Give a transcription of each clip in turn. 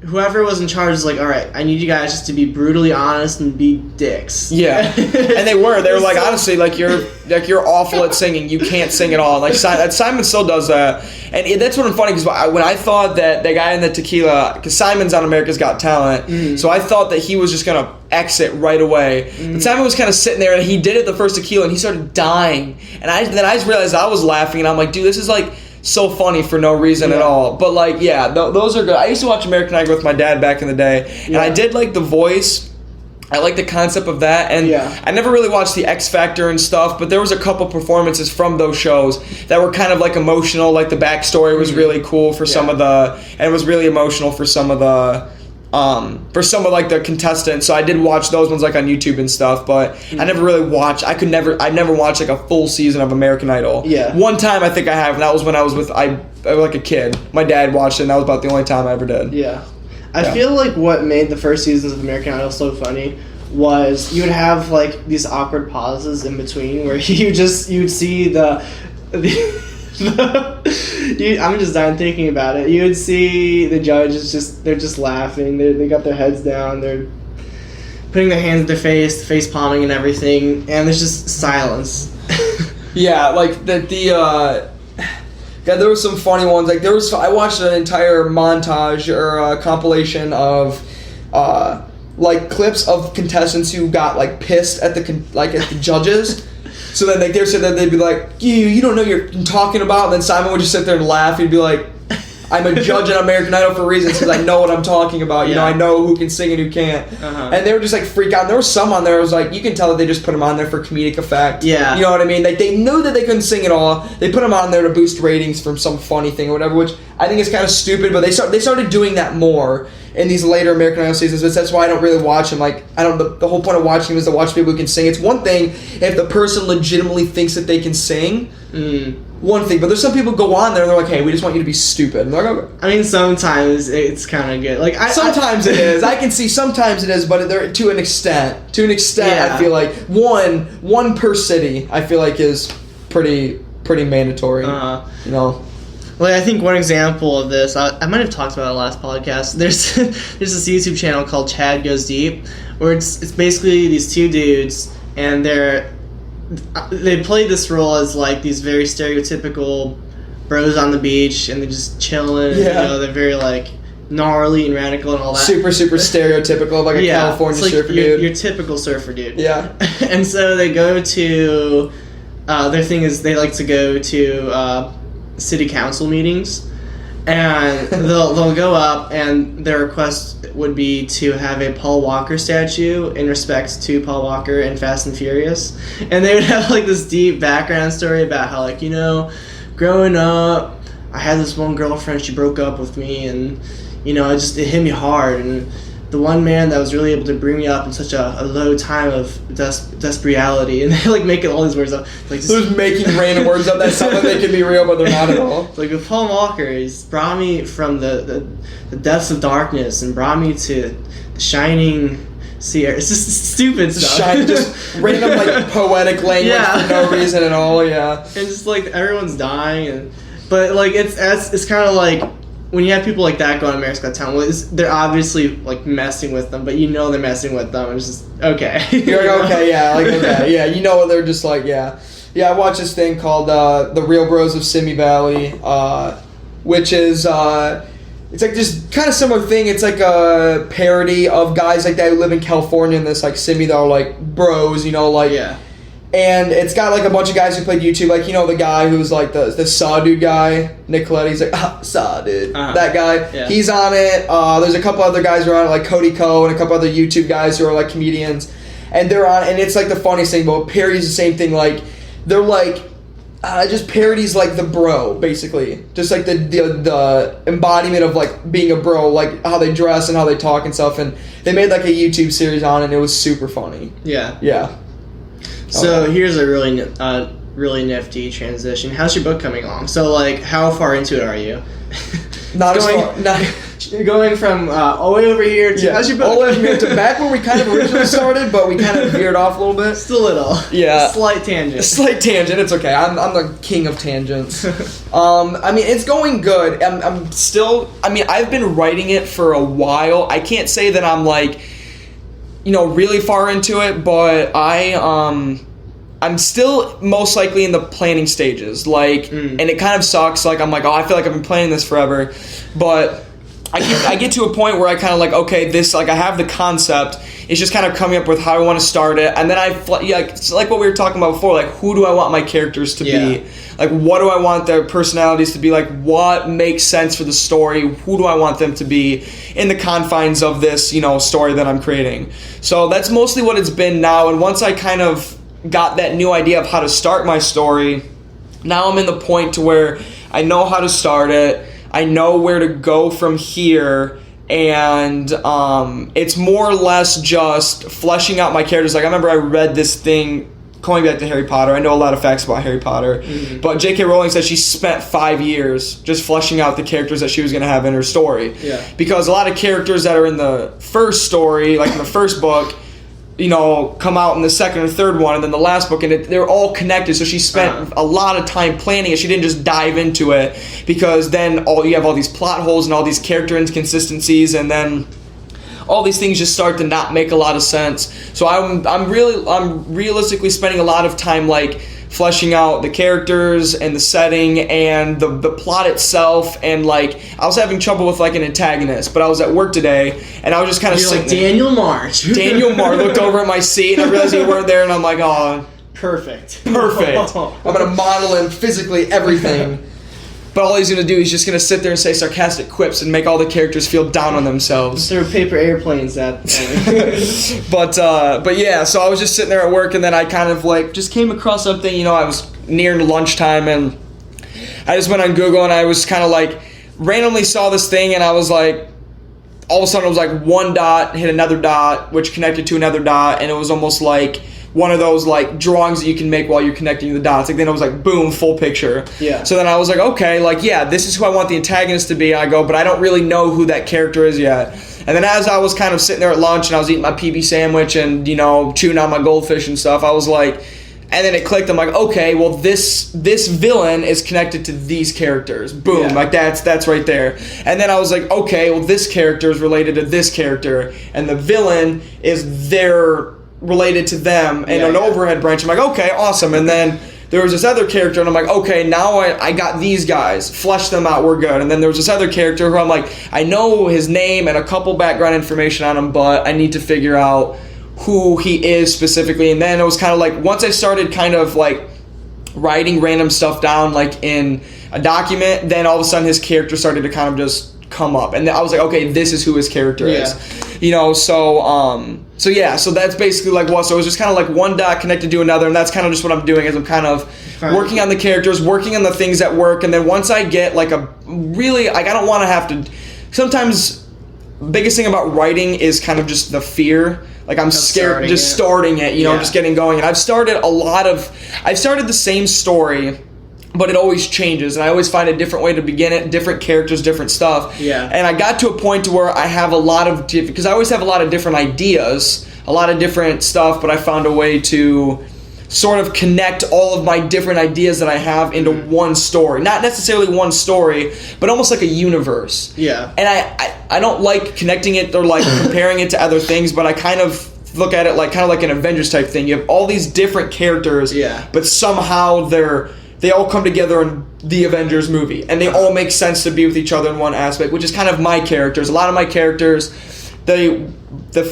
whoever was in charge was like, all right, I need you guys just to be brutally honest and be dicks. Yeah, and they were like, honestly, like you're awful at singing. You can't sing at all. Like Simon still does that, and that's what I'm funny because when I thought that the guy in the tequila, because Simon's on America's Got Talent, so I thought that he was just gonna exit right away. But Simon was kind of sitting there, and he did it the first tequila, and he started dying, and then I just realized I was laughing, and I'm like, dude, this is like so funny for no reason at all. But like, yeah, those are good. I used to watch American Idol with my dad back in the day, and I did like The Voice. I like the concept of that, and I never really watched the X Factor and stuff, but there was a couple performances from those shows that were kind of like emotional. Like the backstory was really cool for some of the, and it was really emotional for some of the like the contestants. So I did watch those ones like on YouTube and stuff, but I never really watched. I never watched like a full season of American Idol. Yeah. One time I think I have, and that was when I was like a kid. My dad watched it, and that was about the only time I ever did. Yeah. I feel like what made the first seasons of American Idol so funny was you would have like these awkward pauses in between where you'd see I'm just done thinking about it. You would see the judges they're just laughing. They got their heads down. They're putting their hands at their face palming and everything, and there's just silence. Yeah, like yeah, there were some funny ones. Like I watched an entire montage or a compilation of like clips of contestants who got like pissed at the judges. So then like they'd be like, you don't know what you're talking about. And then Simon would just sit there and laugh. He'd be like, I'm a judge on American Idol for reasons because I know what I'm talking about. You know, I know who can sing and who can't. And they would just like freak out. And there was some on there. It was like you can tell that they just put them on there for comedic effect. Yeah, you know what I mean? Like they knew that they couldn't sing at all. They put them on there to boost ratings from some funny thing or whatever, which I think is kind of stupid. But they started doing that more in these later American Idol seasons. But that's why I don't really watch them. Like the whole point of watching them is to watch people who can sing. It's one thing if the person legitimately thinks that they can sing. One thing, but there's some people go on there and they're like, hey, we just want you to be stupid. And they're like, okay. I mean, sometimes it's kind of good. Like sometimes it is. I can see sometimes it is, but they're to an extent. I feel like one per city. I feel like is pretty mandatory. You know. Well, I think one example of this, I might have talked about it last podcast. There's this YouTube channel called Chad Goes Deep, where it's basically these two dudes, and they play this role as like these very stereotypical bros on the beach, and they're just chilling. Yeah. You know, they're very like gnarly and radical and all that. Super stereotypical, like a California like surfer dude. Your typical surfer dude. Yeah. And so they go to their thing is they like to go to city council meetings, and they'll go up, and their request would be to have a Paul Walker statue in respect to Paul Walker in Fast and Furious. And they would have like this deep background story about how, like, you know, growing up I had this one girlfriend, she broke up with me, and you know, it hit me hard, and the one man that was really able to bring me up in such a low time of despereality, and they like making all these words up, like just making random words up that sound like they can be real, but they're not at all. Like with Paul Walker, he's brought me from the depths of darkness and brought me to the shining sea. It's just stupid stuff. Just random like poetic language for no reason at all. Yeah, and just like everyone's dying, but like it's kind of like, when you have people like that go on America's Got Talent, they're obviously like messing with them, but you know they're messing with them. And it's just okay. You're like, okay, yeah, like okay, yeah. You know what they're just like, yeah. I watched this thing called The Real Bros of Simi Valley, which is it's like this kind of similar thing. It's like a parody of guys like that who live in California in this like Simi that are like bros, you know, like yeah. And it's got like a bunch of guys who played YouTube, like, you know, the guy who's like the Saw dude guy, Nick Coletti's like, Saw dude, that guy, he's on it. There's a couple other guys who are on it, like Cody Ko and a couple other YouTube guys who are like comedians, and they're on, and it's like the funniest thing, but parodies the same thing, like, they're like, just parodies like the bro, basically, just like the embodiment of like being a bro, like how they dress and how they talk and stuff, and they made like a YouTube series on it, and it was super funny. Yeah. So here's a really nifty transition. How's your book coming along? So like, how far into it are you? Not as far. going from all the way over here to how's your book? All the way over here to back where we kind of originally started, but we kind of veered off a little bit. Just a little. Yeah. A slight tangent. A slight tangent. It's okay. I'm the king of tangents. I mean, it's going good. I'm still. I mean, I've been writing it for a while. I can't say that I'm like, really far into it, but I'm still most likely in the planning stages, and it kind of sucks. Like, I'm like, oh, I feel like I've been planning this forever, but I get to a point where I kind of like, okay, this, like, I have the concept. It's just kind of coming up with how I want to start it, and then it's like what we were talking about before. Like, who do I want my characters to be? Like, what do I want their personalities to be? Like, what makes sense for the story? Who do I want them to be in the confines of this, story that I'm creating? So that's mostly what it's been now. And once I kind of got that new idea of how to start my story, now I'm in the point to where I know how to start it, I know where to go from here, and it's more or less just fleshing out my characters. Like, I remember I read this thing going back to Harry Potter. I know a lot of facts about Harry Potter, but J.K. Rowling said she spent 5 years just fleshing out the characters that she was going to have in her story. Yeah. Because a lot of characters that are in the first story, like in the first book, come out in the second or third one, and then the last book, and they're all connected. So she spent a lot of time planning it. She didn't just dive into it, because then you have all these plot holes and all these character inconsistencies, and then all these things just start to not make a lot of sense. So I'm realistically spending a lot of time like fleshing out the characters and the setting and the plot itself, and like I was having trouble with like an antagonist, but I was at work today and I was just kind of like Daniel March. Daniel March looked over at my seat and I realized you weren't there, and I'm like, oh, perfect. I'm gonna model him physically everything. But all he's going to do is just going to sit there and say sarcastic quips and make all the characters feel down on themselves. Throw paper airplanes at But yeah, so I was just sitting there at work, and then I kind of like just came across something. I was nearing lunchtime, and I just went on Google, and I was kind of like randomly saw this thing, and I was like, all of a sudden it was like one dot hit another dot, which connected to another dot, and it was almost like one of those like drawings that you can make while you're connecting the dots. Like, then it was like boom, full picture. Yeah. So then I was like, okay, like, yeah, this is who I want the antagonist to be. And I go, but I don't really know who that character is yet. And then as I was kind of sitting there at lunch and I was eating my PB sandwich and chewing on my goldfish and stuff, I was like, and then it clicked. I'm like, okay, well this villain is connected to these characters. Boom, like that's right there. And then I was like, okay, well this character is related to this character, and the villain is related to them, and an overhead branch. I'm like, okay, awesome. And then there was this other character, and I'm like, okay, now I got these guys, flesh them out, we're good. And then there was this other character who I'm like, I know his name and a couple background information on him, but I need to figure out who he is specifically. And then it was kind of like, once I started kind of like writing random stuff down like in a document, then all of a sudden his character started to kind of just come up, and I was like, okay, this is who his character is. So that's basically like what. So it was just kind of like one dot connected to another, and that's kind of just what I'm doing, is I'm kind of working on the characters, working on the things that work, and then once I get like a really, like, I don't want to have to. Sometimes biggest thing about writing is kind of just the fear. Like, I'm scared just starting it, just getting going. And I've started the same story, but it always changes, and I always find a different way to begin it, different characters, different stuff. Yeah. And I got to a point to where I have a lot of, because I always have a lot of different ideas, a lot of different stuff, but I found a way to sort of connect all of my different ideas that I have into one story. Not necessarily one story, but almost like a universe. Yeah. And I don't like connecting it or like comparing it to other things, but I kind of look at it like kind of like an Avengers type thing. You have all these different characters, but somehow they all come together in the Avengers movie, and they all make sense to be with each other in one aspect, which is kind of my characters. A lot of my characters, the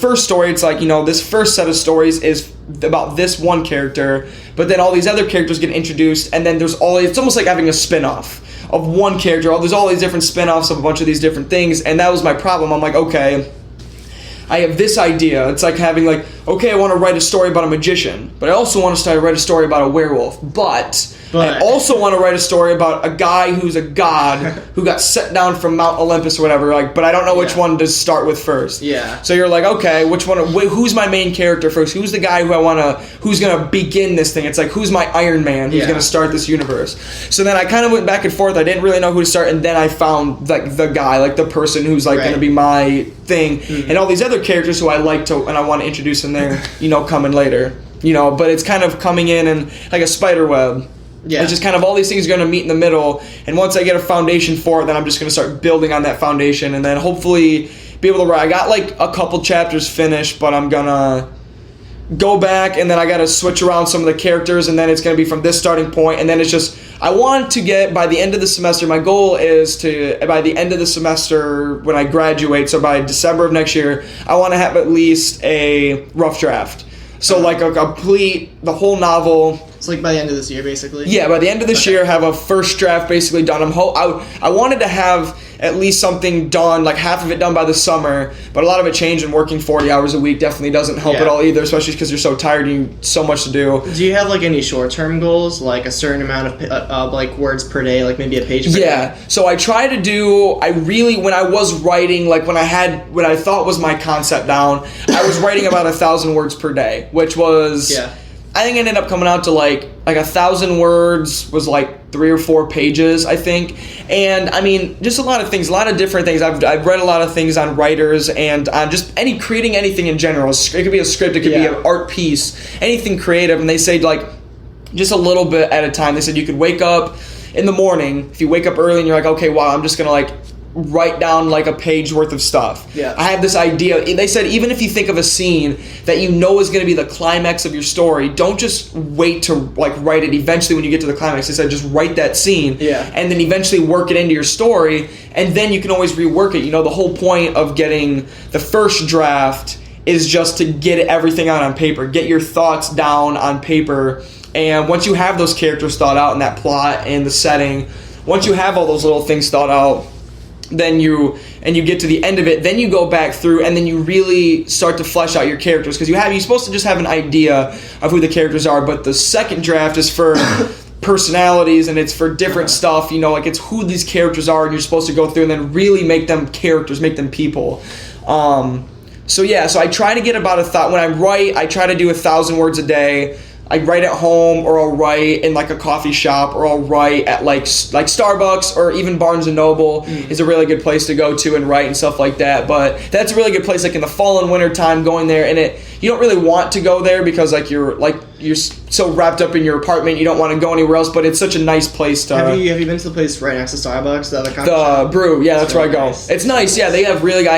first story, it's like, this first set of stories is about this one character, but then all these other characters get introduced, and then it's almost like having a spin-off of one character. There's all these different spin-offs of a bunch of these different things, and that was my problem. I'm like, okay, I have this idea. It's like having like, okay, I want to write a story about a magician, but I also want to write a story about a werewolf, but But I also want to write a story about a guy who's a god who got set down from Mount Olympus or whatever. Like, but I don't know which one to start with first. Yeah. So you're like, okay, which one? Who's my main character first? Who's the guy who's gonna begin this thing? It's like, who's my Iron Man? Who's gonna start this universe? So then I kind of went back and forth. I didn't really know who to start, and then I found like the guy, like the person who's like gonna be my thing, and all these other characters who I like to and I want to introduce in there, coming later. But it's kind of coming in and like a spider web. Yeah. It's just kind of all these things are going to meet in the middle, and once I get a foundation for it, then I'm just going to start building on that foundation, and then hopefully be able to write. I got like a couple chapters finished, but I'm going to go back, and then I got to switch around some of the characters, and then it's going to be from this starting point, and then it's just, I want to get, by the end of the semester, my goal is to, by the end of the semester, when I graduate, so by December of next year, I want to have at least a rough draft. So like a complete, the whole novel. It's like by the end of this year, basically? Yeah, by the end of this year, have a first draft basically done. I wanted to have at least something done, like half of it done by the summer, but a lot of it changed, and working 40 hours a week definitely doesn't help at all either, especially because you're so tired and you so much to do. Do you have like any short-term goals, like a certain amount of like words per day, like maybe a page per day? Yeah, so I try to do, when I was writing, like when I had, what I thought was my concept down, I was writing about 1,000 words per day, which was... Yeah. I think it ended up coming out to like 1,000 words was like 3 or 4 pages, I think. And I mean, just a lot of things, a lot of different things. I've read a lot of things on writers and on just creating anything in general. It could be a script, it could be an art piece, anything creative. And they say like just a little bit at a time. They said you could wake up in the morning. If you wake up early and you're like, okay, wow, I'm just gonna like write down like a page worth of stuff. Yeah. I have this idea. They said even if you think of a scene that you know is going to be the climax of your story, don't just wait to like write it eventually when you get to the climax. They said just write that scene and then eventually work it into your story, and then you can always rework it. The whole point of getting the first draft is just to get everything out on paper, get your thoughts down on paper, and once you have those characters thought out and that plot and the setting, once you have all those little things thought out, then you get to the end of it, then you go back through and then you really start to flesh out your characters, because you're supposed to just have an idea of who the characters are, but the second draft is for personalities and it's for different stuff, like it's who these characters are, and you're supposed to go through and then really make them characters, make them people. So I try to get about when I write, I try to do 1,000 words a day. I write at home, or I'll write in like a coffee shop, or I'll write at like Starbucks, or even Barnes & Noble is a really good place to go to and write and stuff like that. But that's a really good place, like in the fall and winter time, going there, and you don't really want to go there because you're so wrapped up in your apartment, you don't want to go anywhere else. But it's such a nice place to. Have you been to the place right next to Starbucks, the other coffee shop? Brew? Yeah, that's where I go. Nice. It's nice. Yeah, they have really.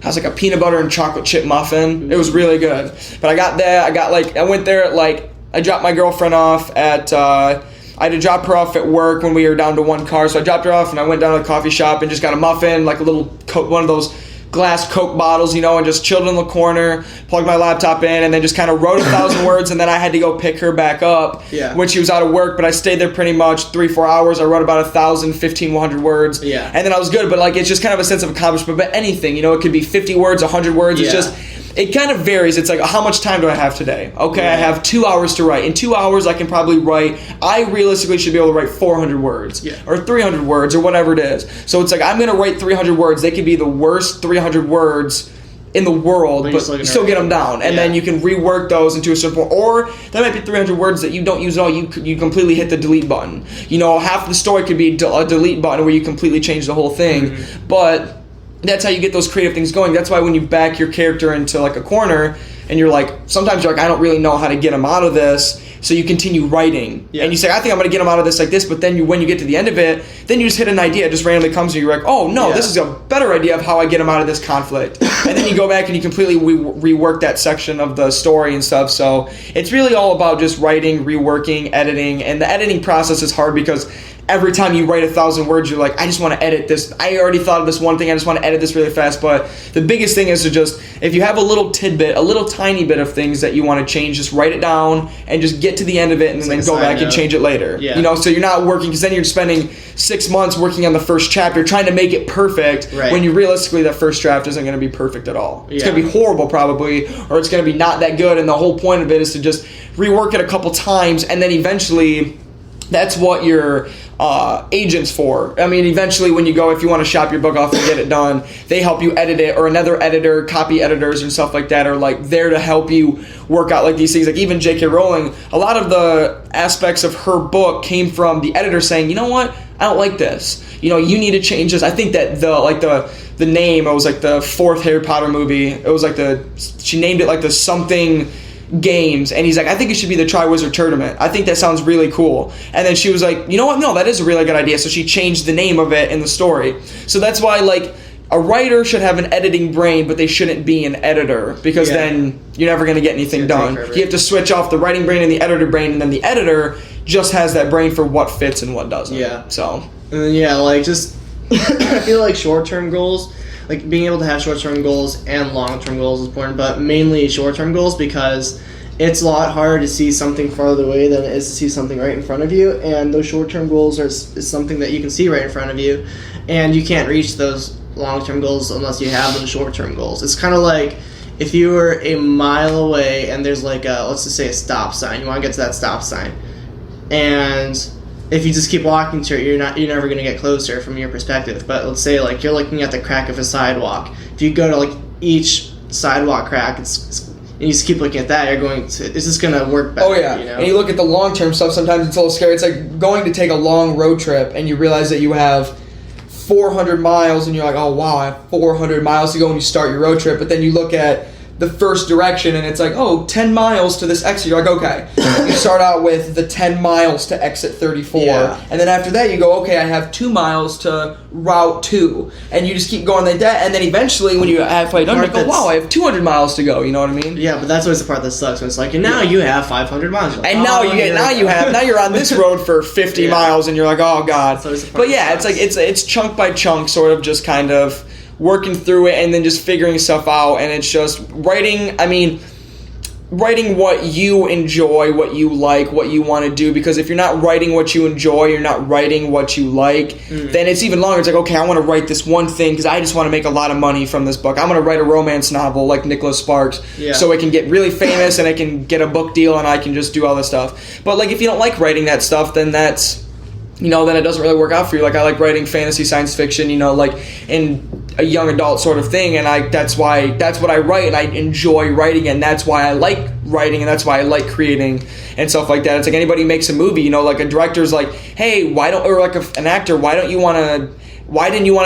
Has like a peanut butter and chocolate chip muffin. It was really good. But I got there. I went there at I dropped my girlfriend off at. I had to drop her off at work when we were down to one car. So I dropped her off and I went down to the coffee shop and just got a muffin, like a little one of those glass Coke bottles, and just chilled in the corner, plugged my laptop in, and then just kind of wrote 1,000 words, and then I had to go pick her back up when she was out of work, but I stayed there pretty much 3-4 hours. I wrote about 1,000, 1,500 words, and then I was good, but it's just kind of a sense of accomplishment. But anything, it could be 50 words, 100 words, it's just, it kind of varies. It's like, how much time do I have today? Okay, I have 2 hours to write. In 2 hours, I can probably write, I realistically should be able to write 400 words, or 300 words, or whatever it is. So it's like, I'm going to write 300 words. They could be the worst 300 words in the world, but you still get them down. And then you can rework those into a certain point. Or there might be 300 words that you don't use at all. You completely hit the delete button. Half the story could be a delete button where you completely change the whole thing. But that's how you get those creative things going. That's why when you back your character into like a corner and you're like, sometimes you're like, I don't really know how to get him out of this. So you continue writing and you say, I think I'm going to get him out of this like this. But then when you get to the end of it, then you just hit an idea. It just randomly comes to you. You're like, oh no, this is a better idea of how I get him out of this conflict. And then you go back and you completely rework that section of the story and stuff. So it's really all about just writing, reworking, editing. And the editing process is hard because every time you write 1,000 words, you're like, I just want to edit this. I already thought of this one thing. I just want to edit this really fast. But the biggest thing is to just, if you have a little tidbit, a little tiny bit of things that you want to change, just write it down and just get to the end of it and then go back and change it later. Yeah. So you're not working, because then you're spending 6 months working on the first chapter trying to make it perfect when you realistically that first draft isn't going to be perfect at all. It's going to be horrible probably, or it's going to be not that good. And the whole point of it is to just rework it a couple times and then eventually That's what your agent's for. I mean, eventually when you go, if you want to shop your book off and get it done, they help you edit it, or another editor, copy editors and stuff like that are like there to help you work out like these things. Like even J.K. Rowling, a lot of the aspects of her book came from the editor saying, you know what, I don't like this. You know, you need to change this. I think that the name, it was like the fourth Harry Potter movie. It was like she named it like the something games, and he's like, I think it should be the Triwizard Tournament. I think that sounds really cool. And then she was like, you know what, no, that is a really good idea. So she changed the name of it in the story. So that's why, like, a writer should have an editing brain, but they shouldn't be an editor, because then you're never going to get anything done. You have to switch off the writing brain and the editor brain, and then the editor just has that brain for what fits and what doesn't. Yeah. So. And then, like, just I feel like short-term goals, like being able to have short-term goals and long-term goals is important, but mainly short-term goals, because it's a lot harder to see something farther away than it is to see something right in front of you, and those short-term goals is something that you can see right in front of you, and you can't reach those long-term goals unless you have those short-term goals. It's kind of like if you were a mile away and there's like let's just say a stop sign. You want to get to that stop sign, and if you just keep walking to it, you're never going to get closer from your perspective. But let's say like you're looking at the crack of a sidewalk. If you go to like each sidewalk crack, and you just keep looking at that, it's just going to work better. Oh yeah, you know? And you look at the long-term stuff, sometimes it's a little scary. It's like going to take a long road trip and you realize that you have 400 miles and you're like, oh wow, I have 400 miles to go when you start your road trip. But then you look at the first direction and it's like, oh, 10 miles to this exit. You're like, okay. You start out with the 10 miles to exit 34. Yeah. And then after that you go, okay, I have 2 miles to route 2. And you just keep going like that. And then eventually when you're halfway done, you go, wow, I have 200 miles to go. You know what I mean? Yeah, but that's always the part that sucks when it's like, and now you have 500 miles. Like, and now you're on this road for 50 miles and you're like, oh god. But yeah, it's like it's chunk by chunk, sort of just kind of working through it and then just figuring stuff out. And it's just writing what you enjoy, what you like, what you want to do. Because if you're not writing what you enjoy, you're not writing what you like, then it's even longer. It's like, okay, I want to write this one thing because I just want to make a lot of money from this book. I'm going to write a romance novel like Nicholas Sparks so it can get really famous and I can get a book deal and I can just do all this stuff. But like if you don't like writing that stuff, then that's, then it doesn't really work out for you. Like I like writing fantasy, science fiction, like in a young adult sort of thing, and that's what I write, and I enjoy writing, and that's why I like writing, and that's why I like creating and stuff like that. It's like anybody makes a movie, like a director's like, hey, an actor, why didn't you want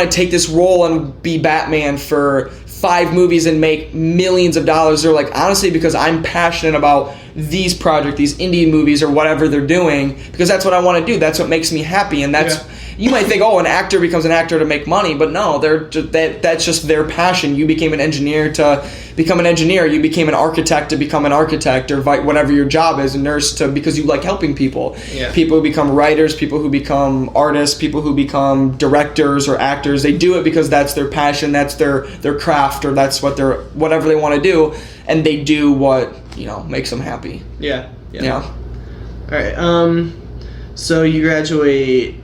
to take this role and be Batman for 5 movies and make millions of dollars? They're like, honestly, because I'm passionate about these projects, these indie movies or whatever they're doing, because that's what I want to do. That's what makes me happy. And that's, you might think, oh, an actor becomes an actor to make money, but no, that's just their passion. You became an engineer to become an engineer. You became an architect to become an architect, or whatever your job is, a nurse because you like helping people. Yeah. People who become writers, people who become artists, people who become directors or actors, they do it because that's their passion, that's their craft, or that's whatever they want to do, and they do what makes them happy. Yeah. All right. So you graduate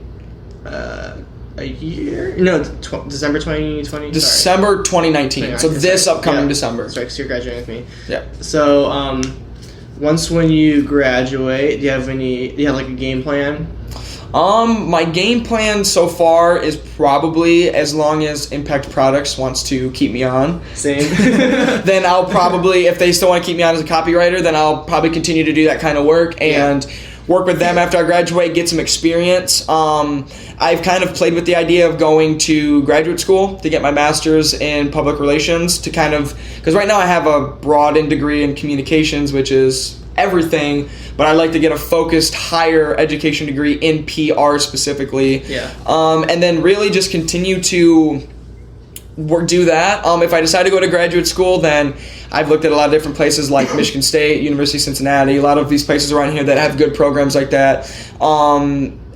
a year? No, December 2020. December 2019. So this upcoming December. That's right, because you're graduating with me. Yeah. So once when you graduate, do you have like a game plan? My game plan so far is probably, as long as Impact Products wants to keep me on. Same. Then I'll probably, if they still want to keep me on as a copywriter, then I'll probably continue to do that kind of work and work with them after I graduate, get some experience. I've kind of played with the idea of going to graduate school to get my master's in public relations, to kind of, because right now I have a broadened degree in communications, which is everything, but I'd like to get a focused higher education degree in PR specifically. Yeah. And then really just continue to do that. If I decide to go to graduate school, then I've looked at a lot of different places like Michigan State, University of Cincinnati, a lot of these places around here that have good programs like that.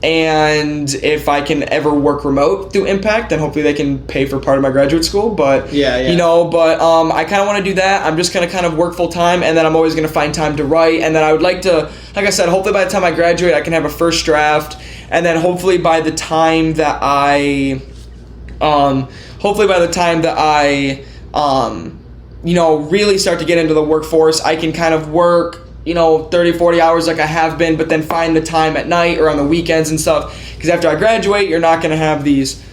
And if I can ever work remote through Impact, then hopefully they can pay for part of my graduate school. But I kind of want to do that. I'm just going to kind of work full time, and then I'm always going to find time to write. And then I would like to, like I said, hopefully by the time I graduate, I can have a first draft. And then hopefully by the time that I really start to get into the workforce, I can kind of work 30, 40 hours like I have been, but then find the time at night or on the weekends and stuff. Because after I graduate, you're not going to have these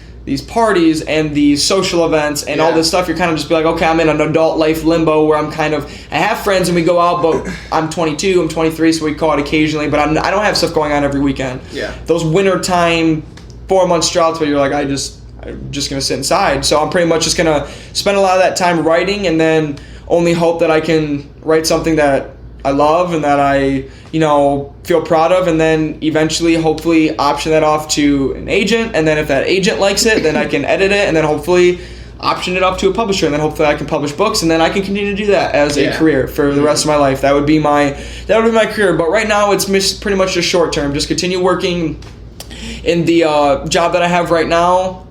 parties and these social events and all this stuff. You're kind of just be like, okay, I'm in an adult life limbo where I have friends and we go out, but I'm 22, I'm 23, so we call it occasionally, but I don't have stuff going on every weekend. Yeah. Those wintertime 4-month droughts where you're like, I'm just going to sit inside. So I'm pretty much just going to spend a lot of that time writing and then only hope that I can write something that I love and that I, feel proud of, and then eventually, hopefully, option that off to an agent, and then if that agent likes it, then I can edit it, and then hopefully option it off to a publisher, and then hopefully I can publish books, and then I can continue to do that as a career for the rest of my life. That would be my career. But right now, it's pretty much just short term. Just continue working in the job that I have right now.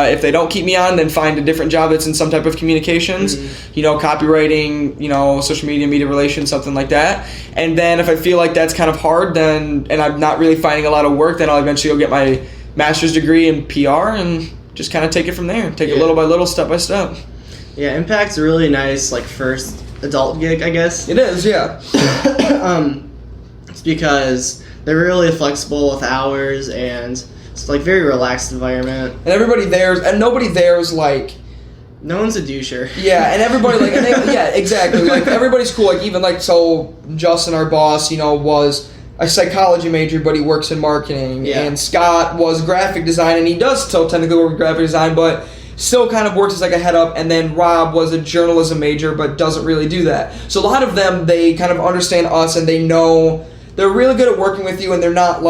If they don't keep me on, then find a different job that's in some type of communications, copywriting, social media relations, something like that. And then if I feel like that's kind of hard, and I'm not really finding a lot of work, then I'll eventually go get my master's degree in PR and just kind of take it from there. Take it little by little, step by step. Yeah, Impact's a really nice, first adult gig, I guess. It is, yeah. It's because they're really flexible with hours, and it's very relaxed environment. And everybody there's, and nobody there's no one's a doucher. Yeah, and everybody exactly. Everybody's cool. So Justin, our boss, was a psychology major, but he works in marketing. Yeah. And Scott was graphic design, and he does still technically work with graphic design, but still kind of works as a head up. And then Rob was a journalism major, but doesn't really do that. So a lot of them, they kind of understand us, and they know they're really good at working with you, and they're not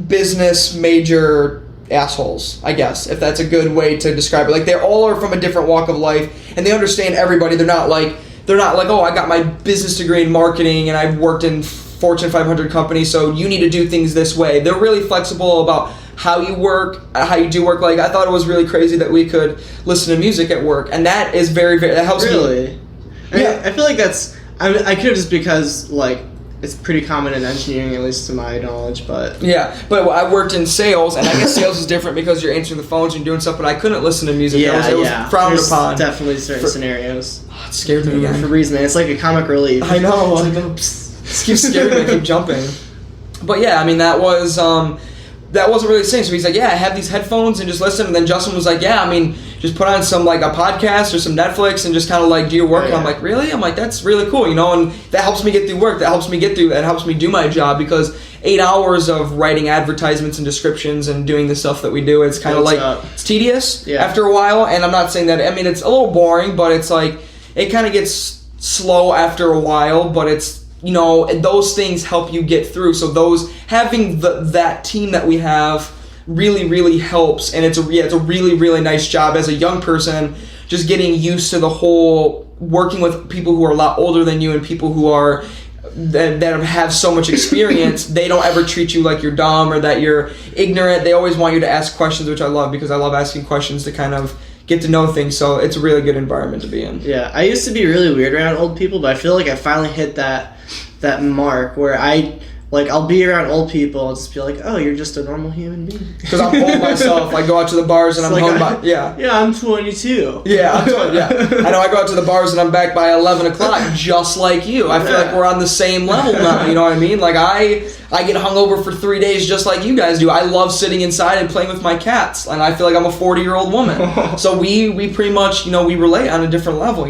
business major assholes, I guess, if that's a good way to describe it. They all are from a different walk of life, and they understand everybody. They're not like, oh, I got my business degree in marketing and I've worked in Fortune 500 companies, so you need to do things this way. They're really flexible about how you work, how you do work. I thought it was really crazy that we could listen to music at work, and that is very, very, that helps me. Really? I feel like that's, I could have just because, it's pretty common in engineering, at least to my knowledge, but... Yeah, but I worked in sales, and I guess sales is different because you're answering the phones and you're doing stuff, but I couldn't listen to music. It was frowned upon. Definitely certain scenarios. Oh, it scared me again. For reason, man. It's like a comic relief. I know. It keeps scaring me. I keep jumping. But yeah, that wasn't really the same. So he's like, yeah, I have these headphones and just listen. And then Justin was like, yeah, just put on some a podcast or some Netflix and just kind of do your work. And I'm like, really? I'm like, that's really cool, and that helps me get through work. That helps me do my job, because 8 hours of writing advertisements and descriptions and doing the stuff that we do, it's kind of it's tedious after a while. And I'm not saying that, it's a little boring, but it's it kind of gets slow after a while, but it's, and those things help you get through. So having that team that we have really, really helps, and it's a really, really nice job as a young person, just getting used to the whole working with people who are a lot older than you and people who are that have so much experience. They don't ever treat you like you're dumb or that you're ignorant. They always want you to ask questions, which I love, because I love asking questions to kind of get to know things. So it's a really good environment to be in. Yeah, I used to be really weird around old people, but I feel like I finally hit that mark where I'll be around old people and just be like, oh, you're just a normal human being. Because I'm old myself. I go out to the bars and I'm home by... Yeah. Yeah, I'm 22. Yeah, I know, I go out to the bars and I'm back by 11 o'clock just like you. I feel like we're on the same level now, you know what I mean? I get hungover for 3 days just like you guys do. I love sitting inside and playing with my cats, and I feel like I'm a 40-year-old woman. So we pretty much, we relate on a different level,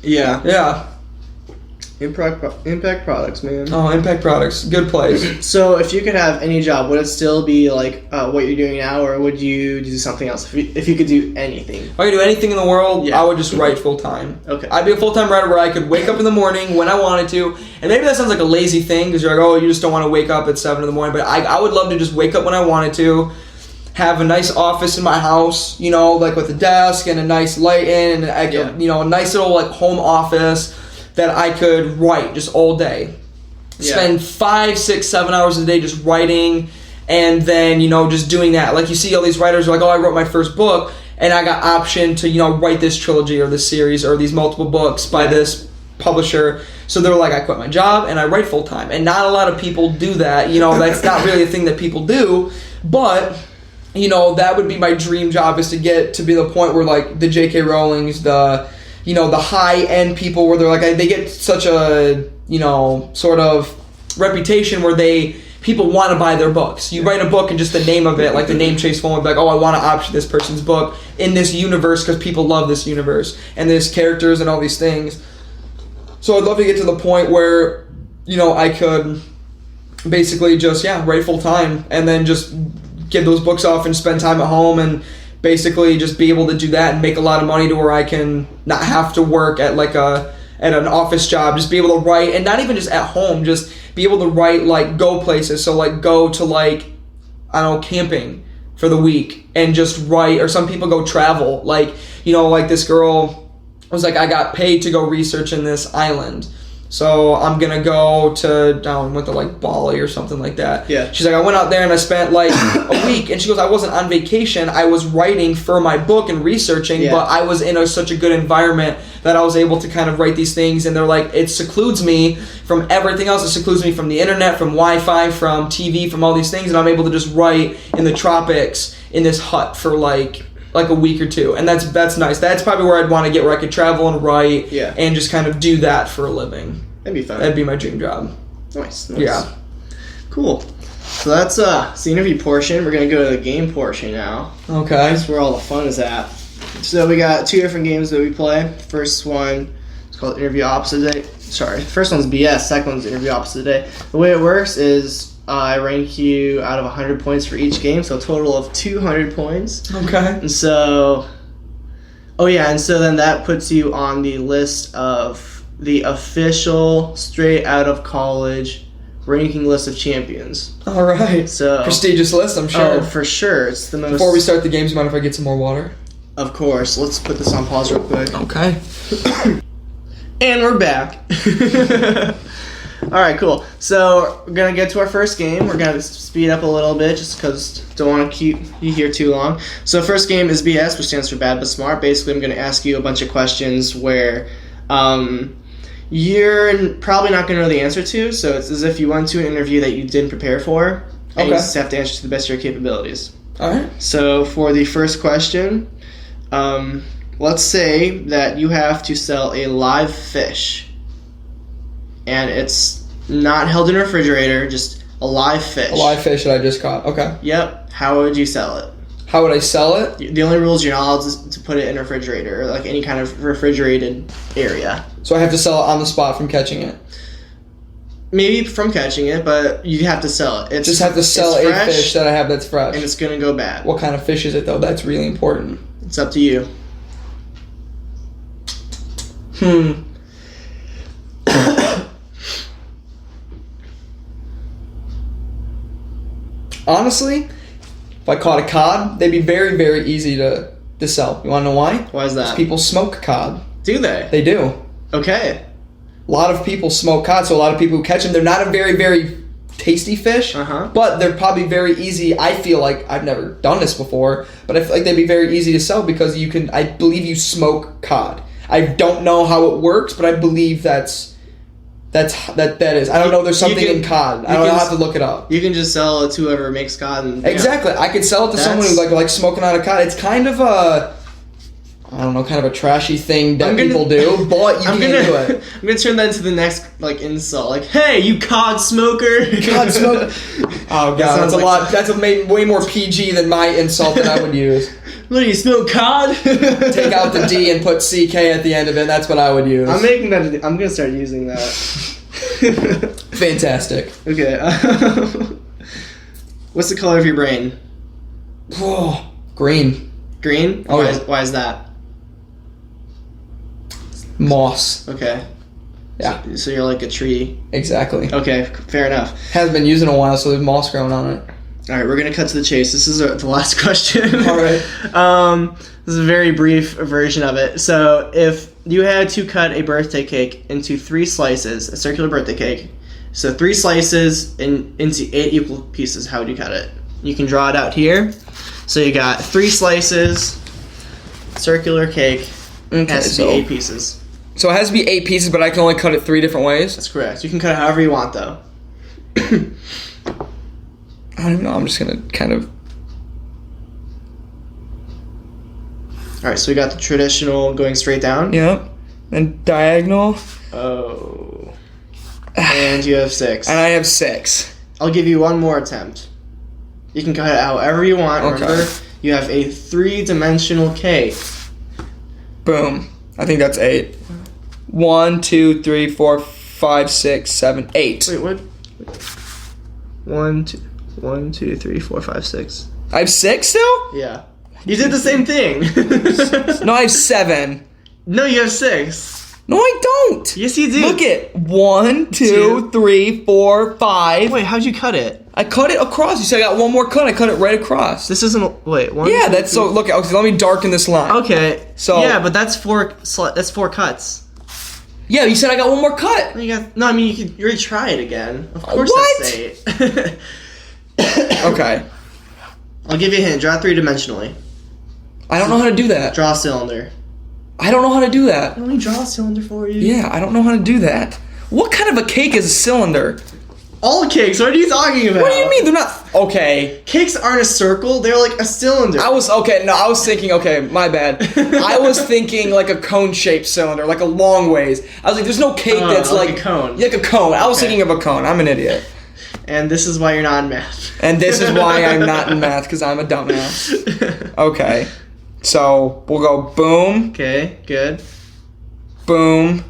Yeah. Yeah. Impact Products, man. Oh, Impact Products. Good place. So if you could have any job, would it still be what you're doing now, or would you do something else? If you could do anything. If I could do anything in the world, I would just write full-time. Okay. I'd be a full-time writer where I could wake up in the morning when I wanted to. And maybe that sounds like a lazy thing, because you're like, oh, you just don't want to wake up at 7 in the morning. But I would love to just wake up when I wanted to, have a nice office in my house, with a desk and a nice light in, and a nice little home office that I could write just all day. Spend 5, 6, 7 hours a day just writing, and then, just doing that. You see all these writers are like, oh, I wrote my first book, and I got option to, write this trilogy or this series or these multiple books by this publisher. So they're like, I quit my job and I write full time. And not a lot of people do that. That's not really a thing that people do, but... that would be my dream job, is to get to be the point where the J.K. Rowlings, the high-end people where they're they get such a, sort of reputation where people want to buy their books. You write a book and just the name of it, like the name Chase Foland, like, oh, I want to option this person's book in this universe because people love this universe and there's characters and all these things. So I'd love to get to the point where, I could basically just, write full time and then just get those books off and spend time at home and basically just be able to do that and make a lot of money to where I can not have to work at at an office job, just be able to write, and not even just at home, just be able to write, like, go places. So, like, go to, like, I don't know, camping for the week and just write. Or some people go travel. Like, like this girl was like, I got paid to go research in this island. So I'm going to go went to like Bali or something like that. Yeah. She's like, I went out there and I spent like a week. And she goes, I wasn't on vacation. I was writing for my book and researching, but I was in such a good environment that I was able to kind of write these things. And they're like, it secludes me from everything else. It secludes me from the internet, from Wi-Fi, from TV, from all these things. And I'm able to just write in the tropics in this hut for like a week or two. And that's nice. That's probably where I'd want to get, where I could travel and write and just kind of do that for a living. That'd be fun. That'd be my dream job. Nice. Yeah. Cool. So that's the interview portion. We're going to go to the game portion now. Okay. That's where all the fun is at. So we got 2 different games that we play. First one is called Interview Opposite Day. Sorry. First one's BS. Second one's Interview Opposite Day. The way it works is I rank you out of 100 points for each game, so a total of 200 points. Okay. And so... Oh, yeah, and so then that puts you on the list of the official straight out of college ranking list of champions. All right. So prestigious list, I'm sure. Oh, for sure. It's the most. Before we start the games, you mind if I get some more water? Of course. Let's put this on pause real quick. Okay. And we're back. All right, cool. So we're going to get to our first game. We're going to speed up a little bit just because don't want to keep you here too long. So first game is BS, which stands for Bad But Smart. Basically, I'm going to ask you a bunch of questions where you're probably not going to know the answer to. So it's as if you went to an interview that you didn't prepare for. And you just have to answer to the best of your capabilities. All right. So for the first question, let's say that you have to sell a live fish. And it's not held in a refrigerator, just a live fish. A live fish that I just caught. Okay. Yep. How would you sell it? How would I sell it? The only rules you're not allowed to put it in a refrigerator or like any kind of refrigerated area. So I have to sell it on the spot from catching it? Maybe from catching it, but you have to sell it. Just have to sell a fish that I have that's fresh. And it's going to go bad. What kind of fish is it, though? That's really important. It's up to you. Honestly, if I caught a cod, they'd be very, very easy to sell. You want to know why? Why is that? Because people smoke cod. Do they? They do. Okay. A lot of people smoke cod, so a lot of people who catch them, they're not a very, very tasty fish, but they're probably very easy. I feel like, I've never done this before, but I feel like they'd be very easy to sell because you can, I believe you smoke cod. I don't know how it works, but I believe that is. I don't know. There's something in cod. I'll have to look it up. You can just sell it to whoever makes cod. And, exactly. I could sell it to someone who like smoking on a cod. It's kind of a, I don't know, kind of a trashy thing that people do, but you can't do it. I'm gonna turn that into the next insult. Like, hey, you cod smoker. Cod smoker. Oh god, that's a lot. That's way more PG than my insult that I would use. What do you smoke cod? Take out the D and put CK at the end of it. That's what I would use. I'm gonna start using that. Fantastic. Okay. What's the color of your brain? Oh, green. Green? Oh, why is that? Moss. Okay. Yeah. So you're like a tree. Exactly. Okay, fair enough. Hasn't been used in a while, so there's moss growing on it. All right, we're going to cut to the chase. This is the last question. All right. This is a very brief version of it. So if you had to cut a birthday cake into 3 slices, a circular birthday cake, so 3 slices into 8 equal pieces, how would you cut it? You can draw it out here. So you got 3 slices, circular cake, has to be 8 pieces. So it has to be 8 pieces, but I can only cut it 3 different ways? That's correct. You can cut it however you want, though. I don't even know. I'm just going to kind of... Alright, so we got the traditional going straight down. Yep. And diagonal. Oh. And you have 6. And I have 6. I'll give you one more attempt. You can cut it however you want. Okay. Remember, you have a 3-dimensional cake. Boom. I think that's 8. 1, 2, 3, 4, 5, 6, 7, 8. Wait, what? 1, 2, 3, 4, 5, 6. I have 6 still? Yeah. You did the same thing. No, I have 7. No, you have 6. No, I don't. Yes, you do. Look at 1, 2, 3, 4, 5. Wait, how'd you cut it? I cut it across. You said I got one more cut. I cut it right across. This isn't. Wait, 1. Yeah, 2, that's 3. so. Look, okay, let me darken this line. Okay. So yeah, but that's 4. That's 4 cuts. Yeah, you said I got one more cut. You got. No, I mean you could retry it again. Of course, What? that's 8. Okay. I'll give you a hint. Draw 3-dimensionally. I don't know how to do that. Draw a cylinder. I don't know how to do that. Let me draw a cylinder for you. Yeah, I don't know how to do that. What kind of a cake is a cylinder? All cakes. What are you talking about? What do you mean they're not? Okay. Cakes aren't a circle. They're like a cylinder. I was thinking. Okay, my bad. I was thinking like a cone-shaped cylinder, like a long ways. I was like, there's no cake that's like a cone. Like a cone. I was Okay. thinking of a cone. I'm an idiot. And this is why you're not in math. And this is why I'm not in math, because I'm a dumbass. Okay. So we'll go boom, Okay, good. boom,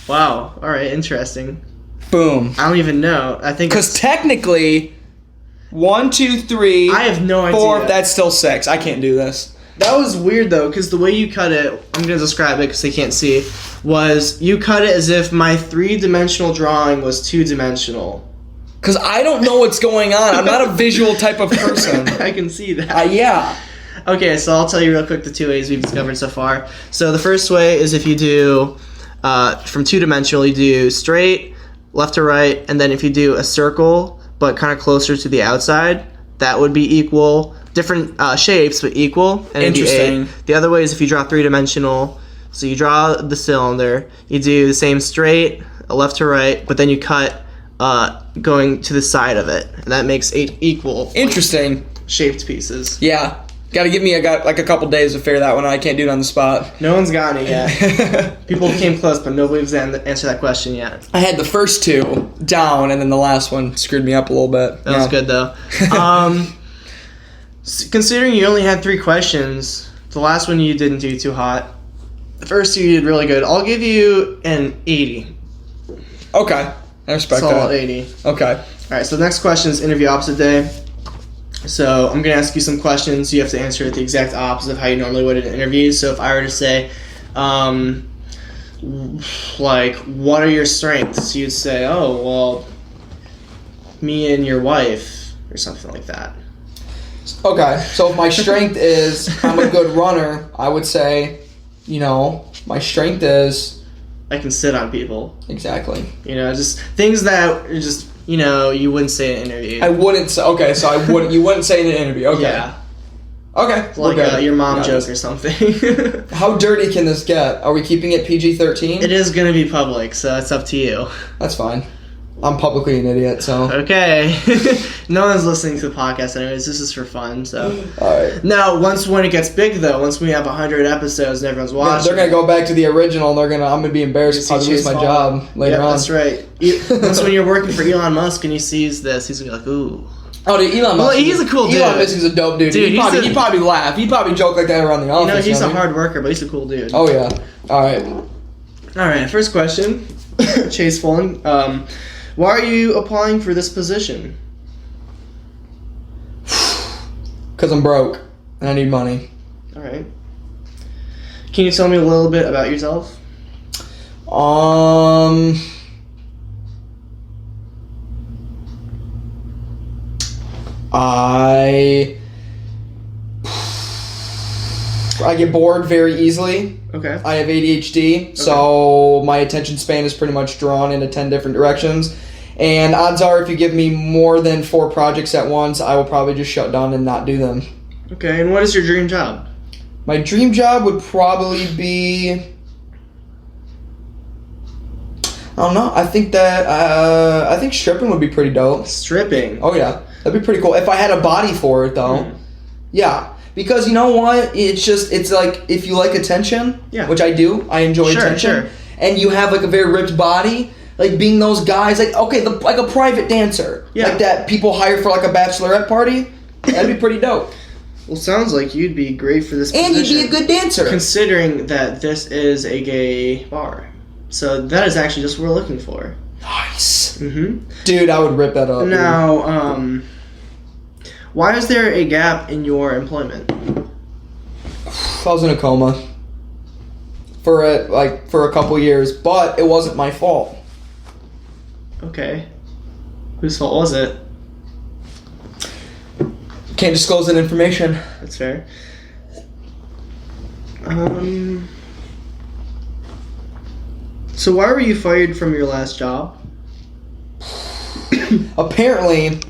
Wow. All right, interesting. boom. I don't even know. I think Because technically, 1, 2, 3, I have no 4. idea. That's still 6. I can't do this. That was weird though, because the way you cut it, I'm gonna describe it because they can't see, was you cut it as if my 3-dimensional drawing was 2-dimensional. Because I don't know what's going on. I'm not a visual type of person. I can see that. Yeah. Okay, so I'll tell you real quick the 2 ways we've discovered so far. So the first way is if you do, from 2-dimensional, you do straight, left to right, and then if you do a circle, but kind of closer to the outside, that would be equal. Different shapes, but equal. And it'd be Interesting. 8. The other way is if you draw 3-dimensional, so you draw the cylinder, you do the same straight, left to right, but then you cut going to the side of it, and that makes 8 equal Interesting. shaped pieces. Yeah. I got like a couple days to figure that one out. I can't do it on the spot. No one's gotten it yet. People came close, but nobody's answered that question yet. I had the first 2 down, and then the last one screwed me up a little bit. That was good though. Considering you only had 3 questions, the last one you didn't do too hot. The first 2 you did really good. I'll give you an 80. Okay. I respect Solid that. 80. Okay. All right. So the next question is interview opposite day. So I'm gonna ask you some questions. You have to answer it the exact opposite of how you normally would in an interview. So if I were to say, like, what are your strengths? You'd say, oh, well, me and your wife, or something like that. Okay. So if my strength is I'm a good runner, I would say, my strength is I can sit on people. exactly. Just things that are just, you wouldn't say in an interview. I wouldn't say. Okay. So you wouldn't say in an interview. Okay. Yeah. Okay. Like we're good. your mom Got joke this. or something. How dirty can this get? Are we keeping it PG-13? It is going to be public, so it's up to you. That's fine. I'm publicly an idiot, so. Okay. No one's listening to the podcast anyways. This is for fun, so. Alright. Now, when it gets big, though, once we have 100 episodes and everyone's watching. They're gonna go back to the original, and I'm gonna be embarrassed if I lose my job later on. That's right. Once when you're working for Elon Musk and he sees this, he's gonna be like, ooh. Oh, dude, Elon Musk. Well, he's a cool dude. Elon Musk is a dope dude. Dude, he'd probably laugh. He'd probably joke like that around the office. He's a hard worker, but he's a cool dude. Oh, yeah. Alright. Alright, first question. Chase Foland. Why are you applying for this position? Because I'm broke, and I need money. Alright. Can you tell me a little bit about yourself? I get bored very easily. Okay. I have ADHD, so my attention span is pretty much drawn into 10 different directions. And odds are, if you give me more than 4 projects at once, I will probably just shut down and not do them. Okay, and what is your dream job? My dream job would probably be... I don't know. I think stripping would be pretty dope. Stripping. Oh, yeah. That'd be pretty cool. If I had a body for it, though. Yeah. Because you know what? It's like, if you like attention, which I do, I enjoy attention, and you have like a very ripped body, like being those guys, like okay, like a private dancer, like that people hire for like a bachelorette party. That'd be pretty dope. Well, sounds like you'd be great for this and position. You'd be a good dancer. Considering that this is a gay bar. So that is actually just what we're looking for. Nice. Mm-hmm. Dude, I would rip that up. Now, why is there a gap in your employment? I was in a coma for a couple years, but it wasn't my fault. Okay. Whose fault was it? Can't disclose that information. That's fair. So why were you fired from your last job? Apparently,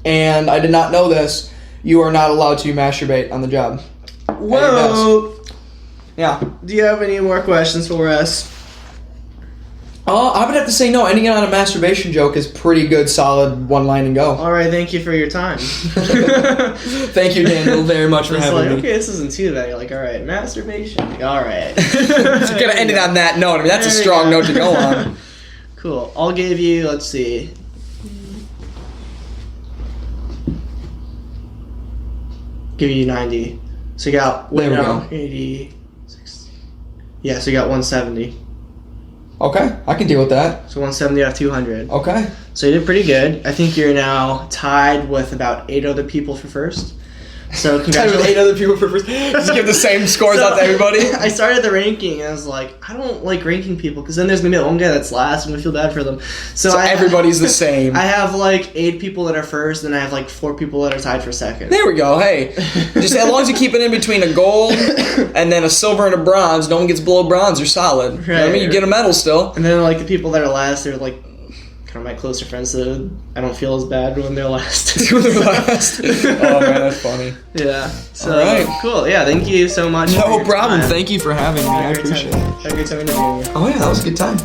and I did not know this, you are not allowed to masturbate on the job. Whoa! Yeah. Do you have any more questions for us? I would have to say no. Ending it on a masturbation joke is pretty good, solid one line and go. All right, thank you for your time. Thank you, Daniel, very much for having me. Okay, this isn't too bad. You're like, all right, masturbation. Like, all right. It's gonna end it on that note. I mean, that's a strong note to go on. Cool. I'll give you. Let's see. Give you 90. So you got. There we go. 80. 60. Yeah, so you got 170. Okay, I can deal with that. So 170 out of 200. Okay. So you did pretty good. I think you're now tied with about 8 other people for first. So Tied congratulations. with 8 other people for first. Just give the same scores out to everybody. I started the ranking and I was like, I don't like ranking people because then there's gonna be that one guy that's last and we feel bad for them. So everybody's the same. I have like 8 people that are first and I have like 4 people that are tied for second. There we go. Hey, just as long as you keep it in between a gold and then a silver and a bronze, no one gets below bronze. You're solid. Right. You know what I mean? You get a medal still. And then like the people that are last, they're like kind of my closer friends, so I don't feel as bad when they're last. When they're last. Oh man, that's funny. Yeah. So all right. Cool. Yeah. Thank you so much. No problem. Thank you for having me. I appreciate it. Have a great time interviewing you. Oh yeah, that was a good time.